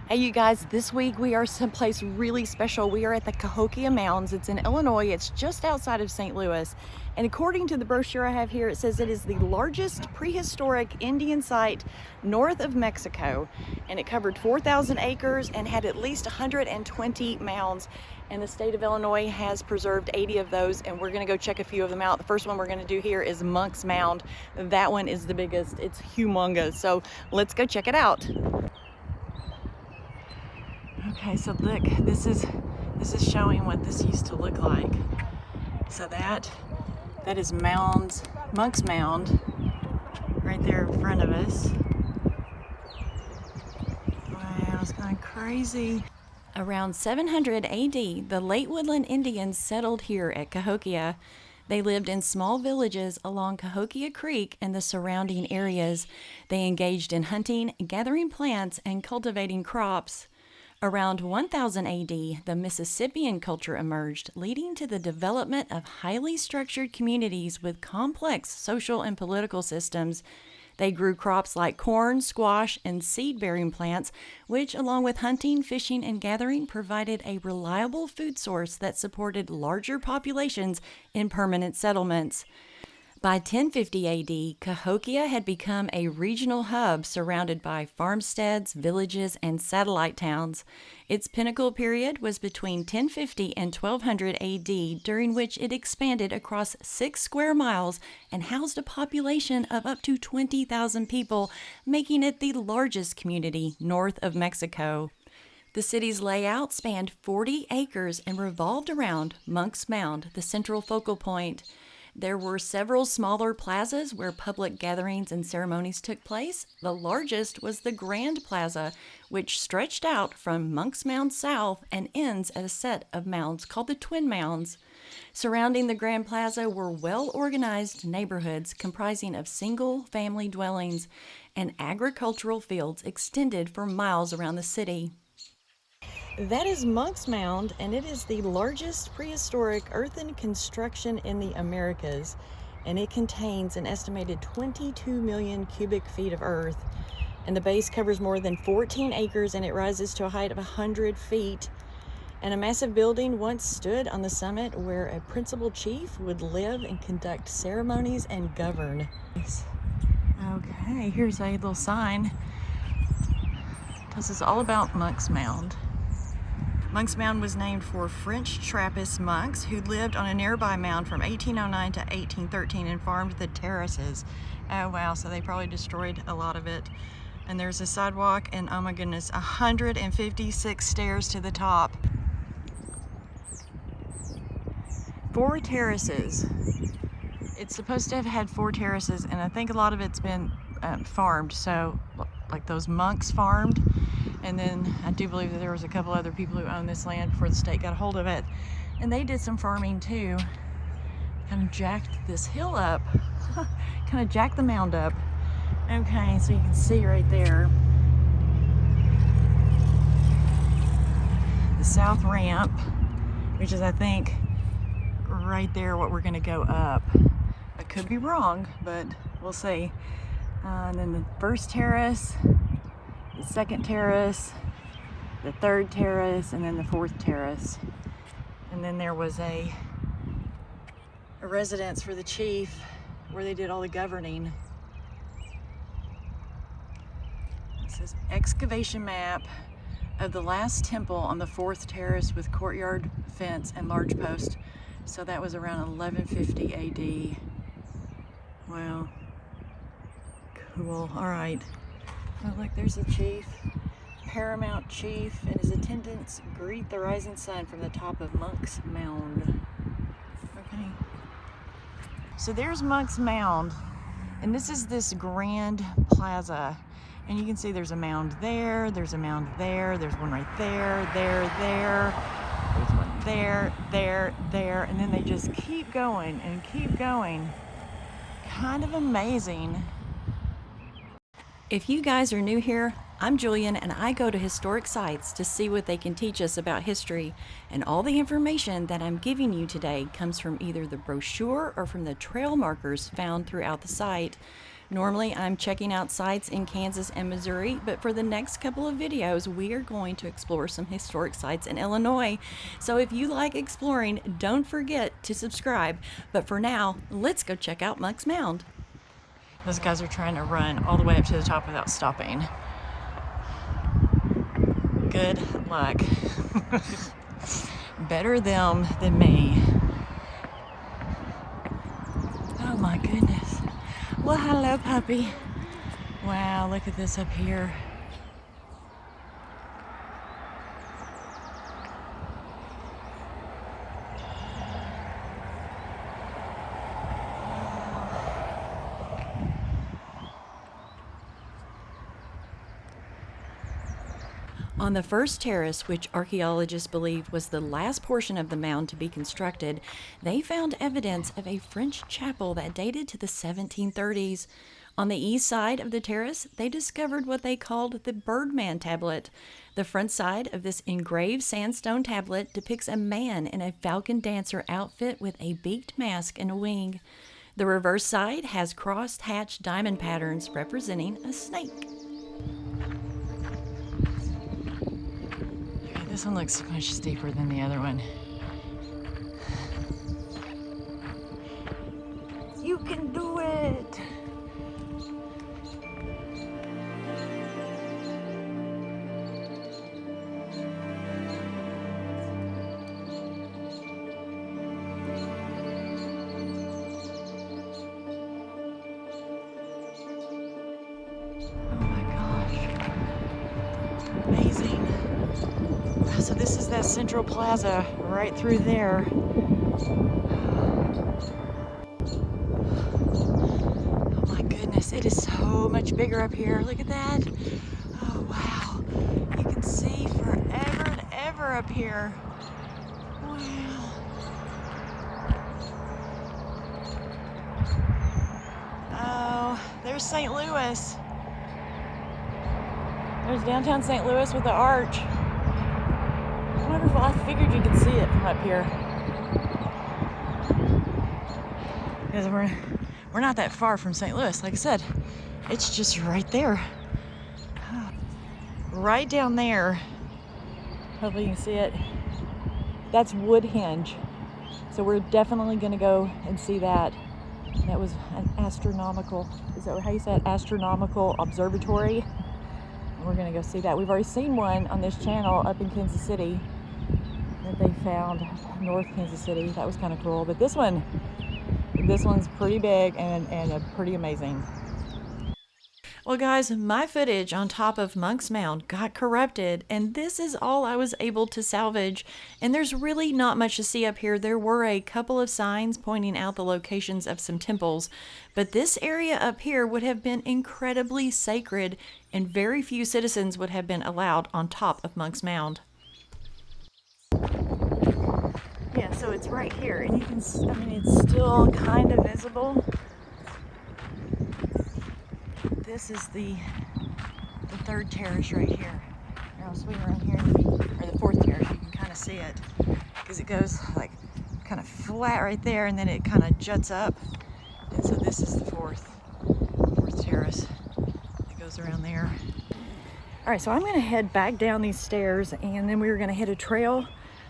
Hey you guys, this week we are someplace really special. We are at the Cahokia Mounds. It's in Illinois. It's just outside of St. Louis. And according to the brochure I have here, it says it is the largest prehistoric Indian site north of Mexico. And it covered 4,000 acres and had at least 120 mounds. And the state of Illinois has preserved 80 of those, and we're gonna go check a few of them out. The first one we're gonna do here is Monk's Mound. That one is the biggest. It's humongous. So let's go check it out. Okay, so look, this is showing what this used to look like. So that is Monk's Mound, right there in front of us. Wow, it's kind of crazy. Around 700 AD, the late woodland Indians settled here at Cahokia. They lived in small villages along Cahokia Creek and the surrounding areas. They engaged in hunting, gathering plants, and cultivating crops. Around 1000 AD, the Mississippian culture emerged, leading to the development of highly structured communities with complex social and political systems. They grew crops like corn, squash, and seed-bearing plants, which, along with hunting, fishing, and gathering, provided a reliable food source that supported larger populations in permanent settlements. By 1050 AD, Cahokia had become a regional hub surrounded by farmsteads, villages, and satellite towns. Its pinnacle period was between 1050 and 1200 AD, during which it expanded across 6 square miles and housed a population of up to 20,000 people, making it the largest community north of Mexico. The city's layout spanned 40 acres and revolved around Monk's Mound, the central focal point. There were several smaller plazas where public gatherings and ceremonies took place. The largest was the Grand Plaza, which stretched out from Monk's Mound south and ends at a set of mounds called the Twin Mounds. Surrounding the Grand Plaza were well-organized neighborhoods comprising of single-family dwellings, and agricultural fields extended for miles around the city. That is Monk's Mound, and it is the largest prehistoric earthen construction in the Americas, and it contains an estimated 22 million cubic feet of earth, and the base covers more than 14 acres, and it rises to a height of 100 feet. And a massive building once stood on the summit where a principal chief would live and conduct ceremonies and govern. Okay, here's a little sign. This is all about Monk's Mound. Monk's Mound was named for French Trappist monks who lived on a nearby mound from 1809 to 1813 and farmed the terraces. Oh wow, so they probably destroyed a lot of it. And there's a sidewalk and oh my goodness, 156 stairs to the top. 4 terraces. It's supposed to have had 4 terraces, and I think a lot of it's been farmed, so like those monks farmed. And then I do believe that there was a couple other people who owned this land before the state got a hold of it. And they did some farming too. Kind of jacked this hill up. Kind of jacked the mound up. Okay, so you can see right there the south ramp, which is, I think, right there what we're gonna go up. I could be wrong, but we'll see. And then the first terrace, the second terrace, the third terrace, and then the 4th terrace. And then there was a residence for the chief where they did all the governing. This is excavation map of the last temple on the 4th terrace with courtyard fence and large post. So that was around 1150 AD. Wow. Cool. All right. Oh, look, there's the chief, paramount chief, and his attendants greet the rising sun from the top of Monk's Mound. Okay. So there's Monk's Mound, and this is this grand plaza. And you can see there's a mound there, there's a mound there, there's one right there, there, there's one there, there, and then they just keep going and keep going. Kind of amazing. If you guys are new here, I'm Julian, and I go to historic sites to see what they can teach us about history, and all the information that I'm giving you today comes from either the brochure or from the trail markers found throughout the site. Normally, I'm checking out sites in Kansas and Missouri, but for the next couple of videos, we are going to explore some historic sites in Illinois. So if you like exploring, don't forget to subscribe. But for now, let's go check out Monk's Mound. Those guys are trying to run all the way up to the top without stopping. Good luck. Better them than me. Oh my goodness. Well, hello, puppy. Wow, look at this up here. On the first terrace, which archaeologists believe was the last portion of the mound to be constructed, they found evidence of a French chapel that dated to the 1730s. On the east side of the terrace, they discovered what they called the Birdman tablet. The front side of this engraved sandstone tablet depicts a man in a falcon dancer outfit with a beaked mask and a wing. The reverse side has crossed-hatched diamond patterns representing a snake. This one looks much steeper than the other one. You can do it! Oh my gosh. Amazing. So this is that central plaza right through there. Oh my goodness, it is so much bigger up here. Look at that. Oh wow. You can see forever and ever up here. Wow. Oh, there's St. Louis. There's downtown St. Louis with the arch. Wonderful. I figured you could see it from up here. Because we're not that far from St. Louis. Like I said, it's just right there. Right down there. Hopefully you can see it. That's Woodhenge. So we're definitely going to go and see that. That was an astronomical, is that how you say it? Astronomical observatory. We're going to go see that. We've already seen one on this channel up in Kansas City that they found, North Kansas City. That was kind of cool. But this one's pretty big and pretty amazing. Well guys, my footage on top of Monk's Mound got corrupted, and this is all I was able to salvage. And there's really not much to see up here. There were a couple of signs pointing out the locations of some temples, but this area up here would have been incredibly sacred, and very few citizens would have been allowed on top of Monk's Mound. Yeah, so it's right here, and you can, I mean, it's still kind of visible. This is the third terrace right here. Here, I'll swing around here, or the fourth terrace. You can kind of see it because it goes like kind of flat right there, and then it kind of juts up. And so this is the fourth terrace that goes around there. All right, so I'm going to head back down these stairs, and then we're going to hit a trail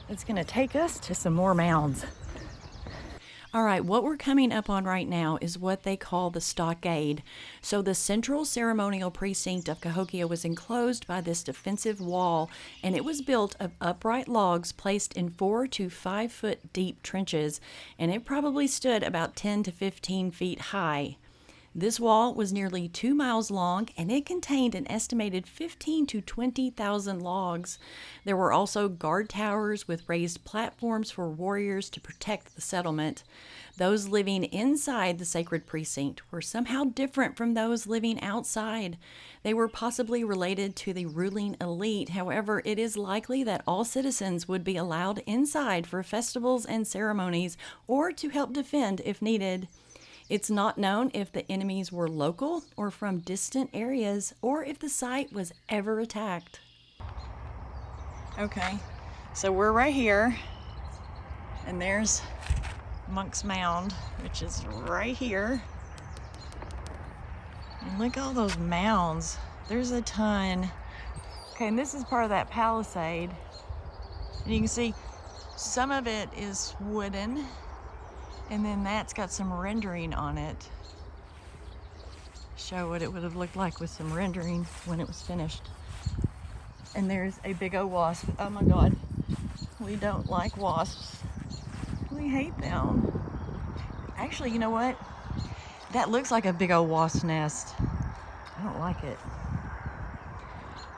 that's going to take us to some more mounds. All right, what we're coming up on right now is what they call the Stockade. So the central ceremonial precinct of Cahokia was enclosed by this defensive wall, and it was built of upright logs placed in 4 to 5 foot deep trenches, and it probably stood about 10 to 15 feet high. This wall was nearly 2 miles long, and it contained an estimated 15,000 to 20,000 logs. There were also guard towers with raised platforms for warriors to protect the settlement. Those living inside the sacred precinct were somehow different from those living outside. They were possibly related to the ruling elite. However, it is likely that all citizens would be allowed inside for festivals and ceremonies, or to help defend if needed. It's not known if the enemies were local or from distant areas, or if the site was ever attacked. Okay, so we're right here, and there's Monk's Mound, which is right here. And look at all those mounds. There's a ton. Okay, and this is part of that palisade. And you can see some of it is wooden, and then that's got some rendering on it. Show what it would have looked like with some rendering when it was finished. And there's a big old wasp. Oh my God, we don't like wasps. We hate them. Actually, you know what? That looks like a big old wasp nest. I don't like it.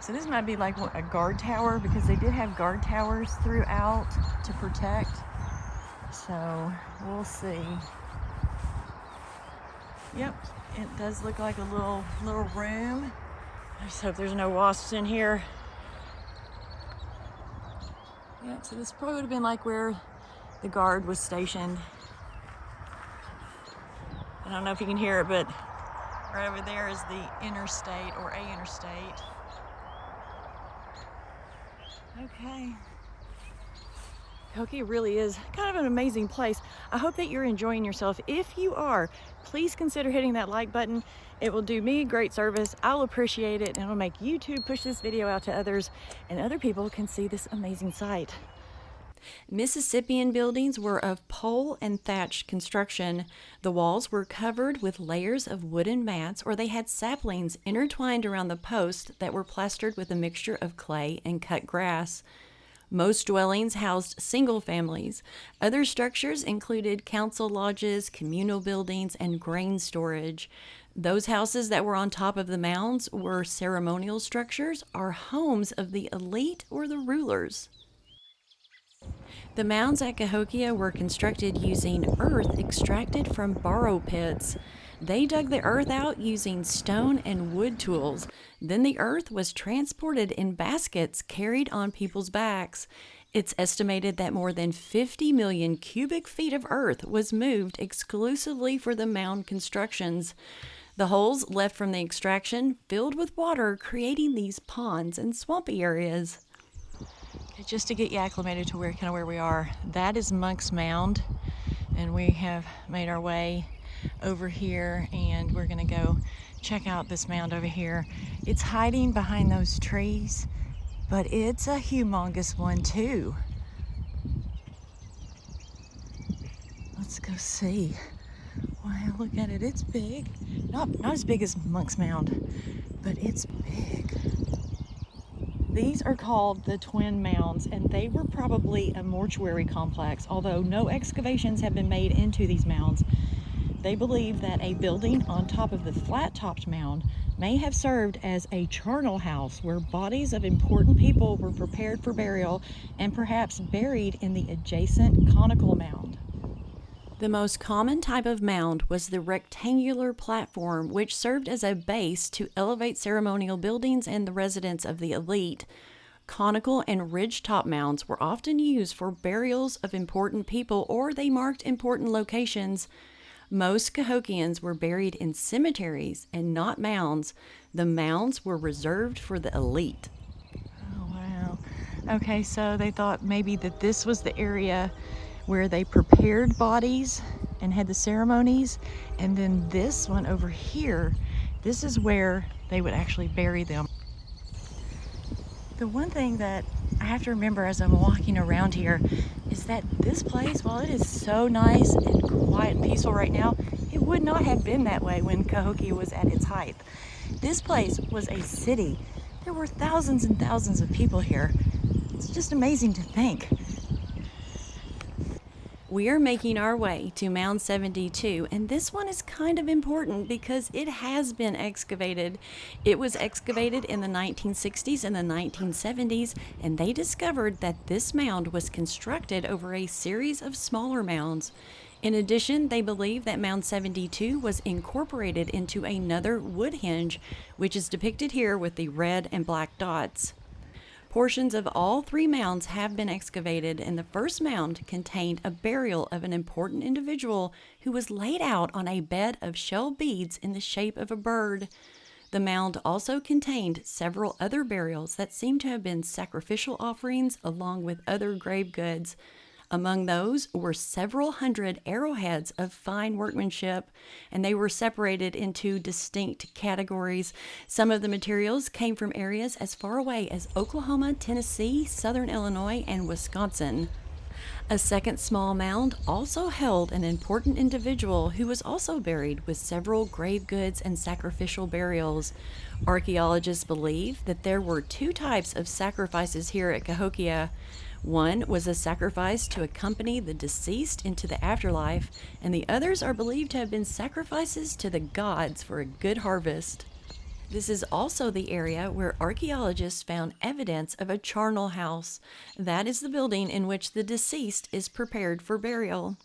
So this might be like a guard tower, because they did have guard towers throughout to protect. So we'll see. Yep, it does look like a little room. I just hope there's no wasps in here. Yeah, so this probably would have been like where the guard was stationed. I don't know if you can hear it, but right over there is the interstate, or a interstate. Okay. Cahokia really is kind of an amazing place. I hope that you're enjoying yourself. If you are, please consider hitting that like button. It will do me a great service. I'll appreciate it, and it'll make YouTube push this video out to others, and other people can see this amazing site. Mississippian buildings were of pole and thatched construction. The walls were covered with layers of wooden mats, or they had saplings intertwined around the posts that were plastered with a mixture of clay and cut grass. Most dwellings housed single families. Other structures included council lodges, communal buildings, and grain storage. Those houses that were on top of the mounds were ceremonial structures, or homes of the elite or the rulers. The mounds at Cahokia were constructed using earth extracted from borrow pits. They dug the earth out using stone and wood tools. Then the earth was transported in baskets carried on people's backs. It's estimated that more than 50 million cubic feet of earth was moved exclusively for the mound constructions. The holes left from the extraction filled with water, creating these ponds and swampy areas. Okay, just to get you acclimated to where we are, that is Monk's Mound, and we have made our way over here, and we're gonna go check out this mound over here. It's hiding behind those trees, but it's a humongous one too. Let's go see. Wow, look at it, it's big. Not as big as Monk's Mound, but it's big. These are called the Twin Mounds, and they were probably a mortuary complex, although no excavations have been made into these mounds. They believe that a building on top of the flat-topped mound may have served as a charnel house where bodies of important people were prepared for burial and perhaps buried in the adjacent conical mound. The most common type of mound was the rectangular platform, which served as a base to elevate ceremonial buildings and the residence of the elite. Conical and ridge-top mounds were often used for burials of important people, or they marked important locations. Most Cahokians were buried in cemeteries and not mounds. The mounds were reserved for the elite. Oh, wow. Okay, so they thought maybe that this was the area where they prepared bodies and had the ceremonies, and then this one over here, this is where they would actually bury them. The one thing that I have to remember as I'm walking around here is that this place, while it is so nice and quiet and peaceful right now, it would not have been that way when Cahokia was at its height. This place was a city. There were thousands and thousands of people here. It's just amazing to think. We are making our way to Mound 72, and this one is kind of important because it has been excavated. It was excavated in the 1960s and the 1970s, and they discovered that this mound was constructed over a series of smaller mounds. In addition, they believe that Mound 72 was incorporated into another wood hinge, which is depicted here with the red and black dots. Portions of all three mounds have been excavated, and the first mound contained a burial of an important individual who was laid out on a bed of shell beads in the shape of a bird. The mound also contained several other burials that seem to have been sacrificial offerings along with other grave goods. Among those were several hundred arrowheads of fine workmanship, and they were separated into distinct categories. Some of the materials came from areas as far away as Oklahoma, Tennessee, southern Illinois, and Wisconsin. A second small mound also held an important individual who was also buried with several grave goods and sacrificial burials. Archaeologists believe that there were two types of sacrifices here at Cahokia. One was a sacrifice to accompany the deceased into the afterlife, and the others are believed to have been sacrifices to the gods for a good harvest. This is also the area where archaeologists found evidence of a charnel house. That is the building in which the deceased is prepared for burial.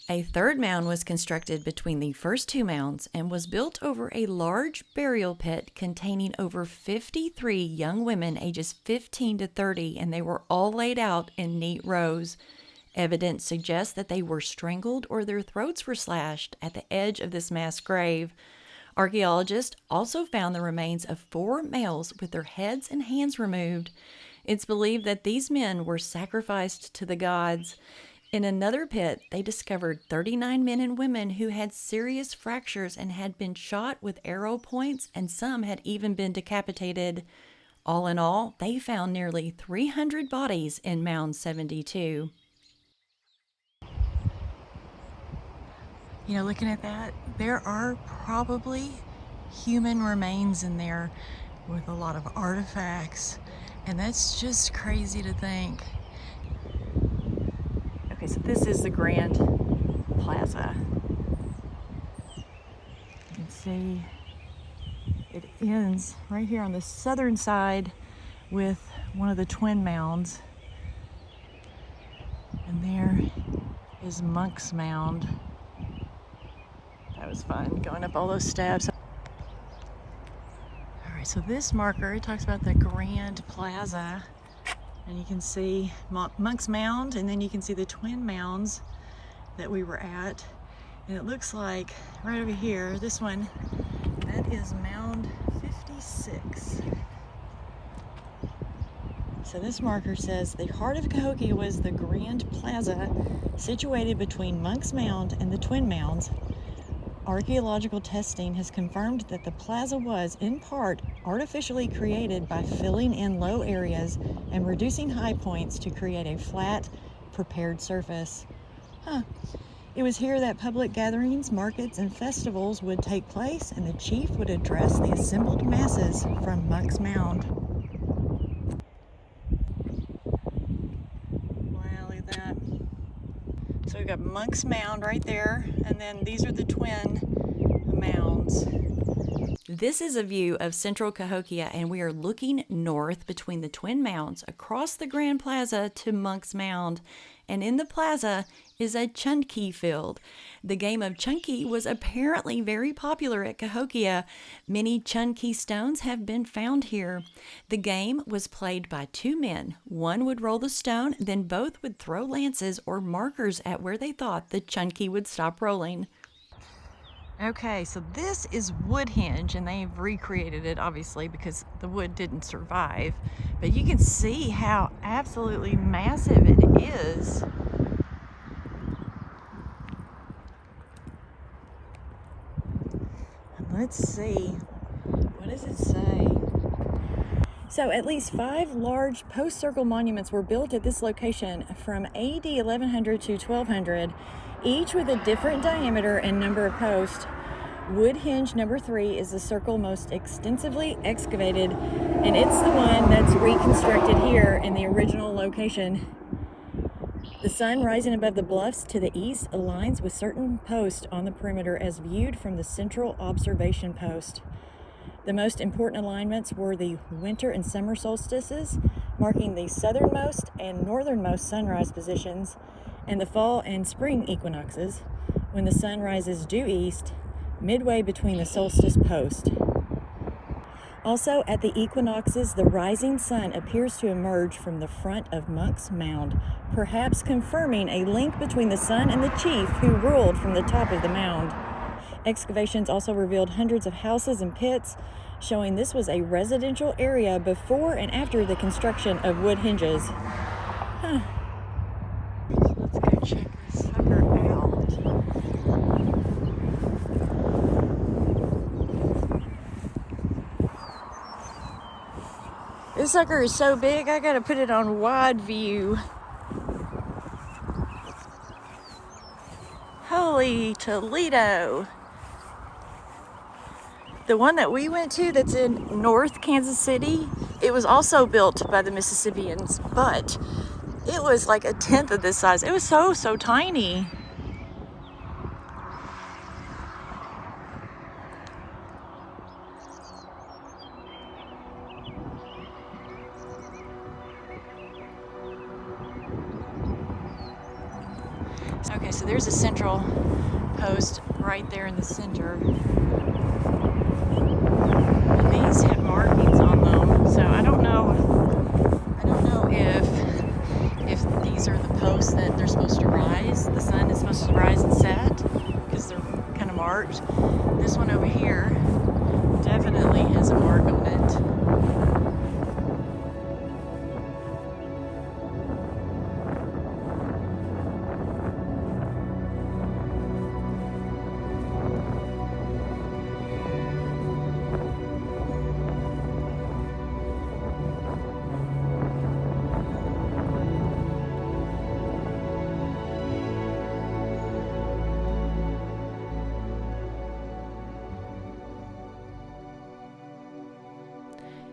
A third mound was constructed between the first two mounds and was built over a large burial pit containing over 53 young women ages 15 to 30, and they were all laid out in neat rows. Evidence suggests that they were strangled or their throats were slashed at the edge of this mass grave. Archaeologists also found the remains of 4 males with their heads and hands removed. It's believed that these men were sacrificed to the gods. In another pit, they discovered 39 men and women who had serious fractures and had been shot with arrow points, and some had even been decapitated. All in all, they found nearly 300 bodies in Mound 72. You know, looking at that, there are probably human remains in there with a lot of artifacts, and that's just crazy to think. Okay, so this is the Grand Plaza. You can see it ends right here on the southern side with one of the twin mounds. And there is Monk's Mound. That was fun, going up all those steps. All right, so this marker, it talks about the Grand Plaza. And you can see Monk's Mound, and then you can see the twin mounds that we were at. And it looks like right over here, this one, that is Mound 56. So this marker says the heart of Cahokia was the Grand Plaza, situated between Monk's Mound and the twin mounds. Archaeological testing has confirmed that the plaza was, in part, artificially created by filling in low areas and reducing high points to create a flat, prepared surface. It was here that public gatherings, markets, and festivals would take place, and the chief would address the assembled masses from Monk's Mound. Wow, look at that. So we've got Monk's Mound right there, and then these are the twin mounds. This is a view of central Cahokia, and we are looking north between the twin mounds across the Grand Plaza to Monk's Mound. And in the plaza is a chunky field. The game of chunky was apparently very popular at Cahokia. Many chunky stones have been found here. The game was played by 2 men. One would roll the stone, then both would throw lances or markers at where they thought the chunky would stop rolling. Okay, so this is Woodhenge, and they've recreated it obviously because the wood didn't survive, but you can see how absolutely massive it is. Let's see, what does it say? So at least 5 large post-circle monuments were built at this location from AD 1100 to 1200, each with a different diameter and number of posts. Woodhenge number 3 is the circle most extensively excavated, and it's the one that's reconstructed here in the original location. The sun rising above the bluffs to the east aligns with certain posts on the perimeter as viewed from the central observation post. The most important alignments were the winter and summer solstices, marking the southernmost and northernmost sunrise positions, and the fall and spring equinoxes, when the sun rises due east, midway between the solstice post. Also, at the equinoxes, the rising sun appears to emerge from the front of Monk's Mound, perhaps confirming a link between the sun and the chief who ruled from the top of the mound. Excavations also revealed hundreds of houses and pits, showing this was a residential area before and after the construction of wood hinges. This sucker is so big, I gotta put it on wide view. Holy Toledo. The one that we went to that's in North Kansas City, it was also built by the Mississippians, but it was like a tenth of this size. It was so tiny. Okay, so there's a central post right there in the center. And these have markings on them, so I don't know if these are the posts that they're supposed to rise. The sun is supposed to rise and set because they're kind of marked. This one over here definitely has a mark on it.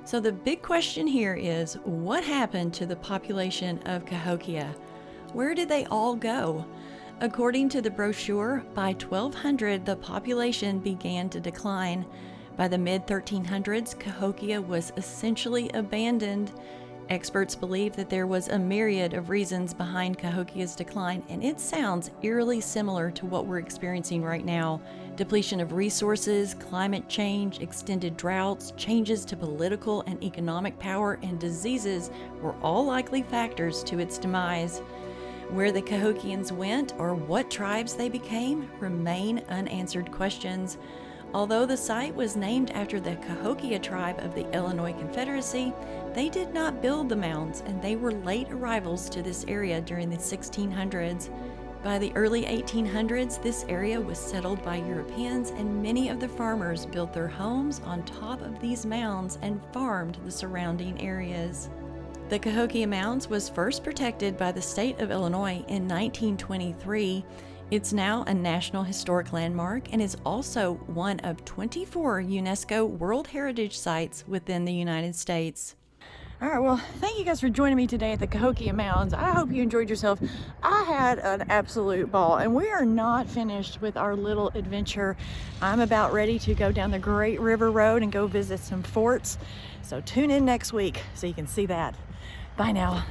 So the big question here is, what happened to the population of Cahokia? Where did they all go? According to the brochure, by 1200 the population began to decline. By the mid-1300s, Cahokia was essentially abandoned. Experts believe that there was a myriad of reasons behind Cahokia's decline, and it sounds eerily similar to what we're experiencing right now. Depletion of resources, climate change, extended droughts, changes to political and economic power, and diseases were all likely factors to its demise. Where the Cahokians went or what tribes they became remain unanswered questions. Although the site was named after the Cahokia tribe of the Illinois Confederacy, they did not build the mounds, and they were late arrivals to this area during the 1600s. By the early 1800s, this area was settled by Europeans, and many of the farmers built their homes on top of these mounds and farmed the surrounding areas. The Cahokia Mounds was first protected by the state of Illinois in 1923. It's now a National Historic Landmark and is also one of 24 UNESCO World Heritage Sites within the United States. All right, well, thank you guys for joining me today at the Cahokia Mounds. I hope you enjoyed yourself. I had an absolute ball, and we are not finished with our little adventure. I'm about ready to go down the Great River Road and go visit some forts. So tune in next week so you can see that. Bye now.